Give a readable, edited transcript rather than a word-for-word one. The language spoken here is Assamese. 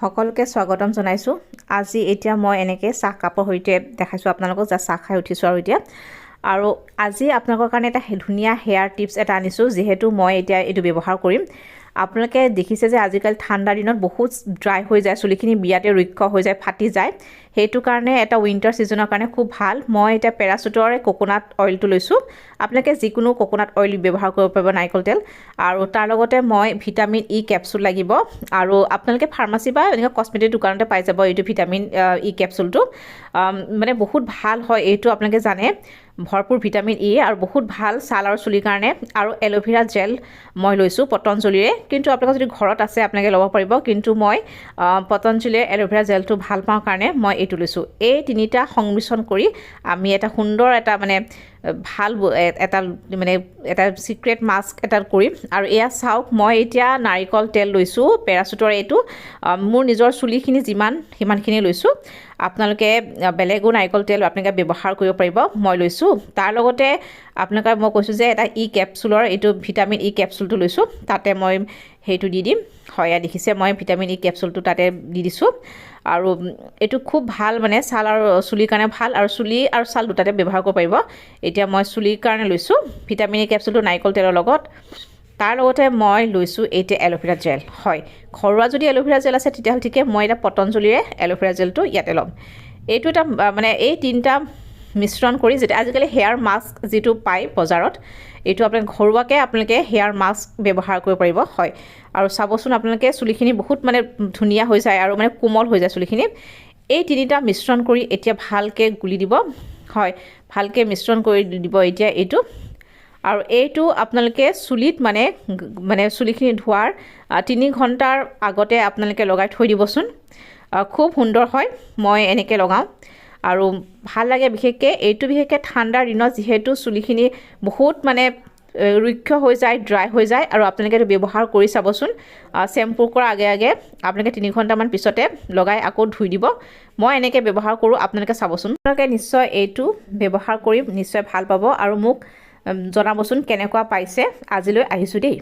সকলোকে স্বাগতম জনাইছোঁ। আজি এতিয়া মই এনেকৈ চাহ কাপৰ সৈতে দেখাইছোঁ আপোনালোকক, যা চাহ খাই উঠিছোঁ আৰু আজি আপোনালোকৰ কাৰণে এটা ধুনীয়া হেয়াৰ টিপছ এটা আনিছোঁ, যিহেতু মই এতিয়া এইটো ব্যৱহাৰ কৰিম। আপোনালোকে দেখিছে যে আজিকালি ঠাণ্ডাৰ দিনত বহুত ড্ৰাই হৈ যায়, চুলিখিনি বিৰাতে ৰুক্ষ হৈ যায়, ফাটি যায়। সেইটো কাৰণে এটা উইণ্টাৰ ছিজনৰ কাৰণে খুব ভাল। মই এতিয়া পেৰাচুটৰ কোকোনাট অইলটো লৈছোঁ। আপোনালোকে যিকোনো কোকোনাট অইল ব্যৱহাৰ কৰিব পাৰিব, নাৰিকল তেল। আৰু তাৰ লগতে মই ভিটামিন ই কেপচুল লাগিব, আৰু আপোনালোকে ফাৰ্মাচী বা এনেকুৱা কস্মেটিক দোকানতে পাই যাব এইটো ভিটামিন ই কেপচুলটো। মানে বহুত ভাল হয় এইটো, আপোনালোকে জানে ভৰপূৰ ভিটামিন ই আৰু বহুত ভাল ছাল আৰু চুলিৰ কাৰণে। আৰু এল'ভেৰা জেল মই লৈছোঁ পতঞ্জলীৰে, কিন্তু আপোনালোকৰ যদি ঘৰত আছে আপোনালোকে ল'ব পাৰিব, কিন্তু মই পতঞ্জলীৰ এল'ভেৰা জেলটো ভাল পাওঁ কাৰণে মই এইটো লৈছোঁ। এই তিনিটা সংমিশ্ৰণ কৰি আমি এটা সুন্দৰ এটা মানে ভাল এটা চিক্ৰেট মাস্ক এটা কৰিম। আৰু এয়া চাওক, মই এতিয়া নাৰিকল তেল লৈছোঁ পেৰাচুটৰ এইটো। মোৰ নিজৰ চুলিখিনি সিমানখিনি লৈছোঁ। আপোনালোকে বেলেগো নাৰিকল তেল আপোনালোকে ব্যৱহাৰ কৰিব পাৰিব, মই লৈছোঁ। তাৰ লগতে আপোনালোকে মই কৈছোঁ যে এটা ই কেপচুলৰ এইটো ভিটামিন ই কেপচুলটো লৈছোঁ, তাতে মই সেইটো দি দিম। হয়, দেখিছে মই ভিটামিন ই কেপচুলটো তাতে দি দিছোঁ। আৰু এইটো খুব ভাল, মানে ছাল আৰু চুলিৰ কাৰণে ভাল, আৰু চুলি আৰু ছাল দুটাতে ব্যৱহাৰ কৰিব পাৰিব। এতিয়া মই চুলিৰ কাৰণে লৈছোঁ ভিটামিন ই কেপচুলটো নাৰিকল তেলৰ লগত। তাৰ লগতে মই লৈছোঁ এতিয়া এল'ভেৰা জেল। হয়, ঘৰুৱা যদি এল'ভেৰা জেল আছে তেতিয়াহ'লে ঠিকে, মই এতিয়া পতঞ্জলীৰে এল'ভেৰা জেলটো ইয়াতে ল'ম। এইটো এটা মানে এই তিনিটা মিশ্ৰণ কৰি, যেতিয়া আজিকালি হেয়াৰ মাস্ক যিটো পায় বজাৰত, এইটো ঘৰুৱাকৈ আপোনালোকে হেয়াৰ মাস্ক ব্যৱহাৰ কৰিব পাৰিব। হয়, আৰু চাবচোন আপোনালোকে চুলিখিনি বহুত মানে ধুনীয়া হৈ যায় আৰু মানে কোমল হৈ যায় চুলিখিনি। এই তিনিটা মিশ্ৰণ কৰি এতিয়া ভালকৈ গুলি দিব। হয়, ভালকৈ মিশ্ৰণ কৰি দিব এতিয়া এইটো। আৰু এইটো আপোনালোকে চুলিত মানে চুলিখিনি ধোৱাৰ 3 ঘণ্টাৰ আগতে আপোনালোকে লগাই থৈ দিবচোন। খুব সুন্দৰ হয়, মই এনেকৈ লগাওঁ আৰু ভাল লাগে। বিশেষকৈ ঠাণ্ডাৰ দিনত, যিহেতু চুলিখিনি বহুত মানে ৰুক্ষ হৈ যায়, ড্ৰাই হৈ যায়। আৰু আপোনালোকে এইটো ব্যৱহাৰ কৰি চাবচোন। শ্বেম্পু কৰাৰ আগে আপোনালোকে 3 ঘণ্টামান পিছতে লগাই আকৌ ধুই দিব। মই এনেকৈ ব্যৱহাৰ কৰোঁ, আপোনালোকে চাবচোন। আপোনালোকে নিশ্চয় এইটো ব্যৱহাৰ কৰি নিশ্চয় ভাল পাব, আৰু মোক জনাবচোন কেনেকুৱা পাইছে। আজিলৈ আহিছোঁ দেই।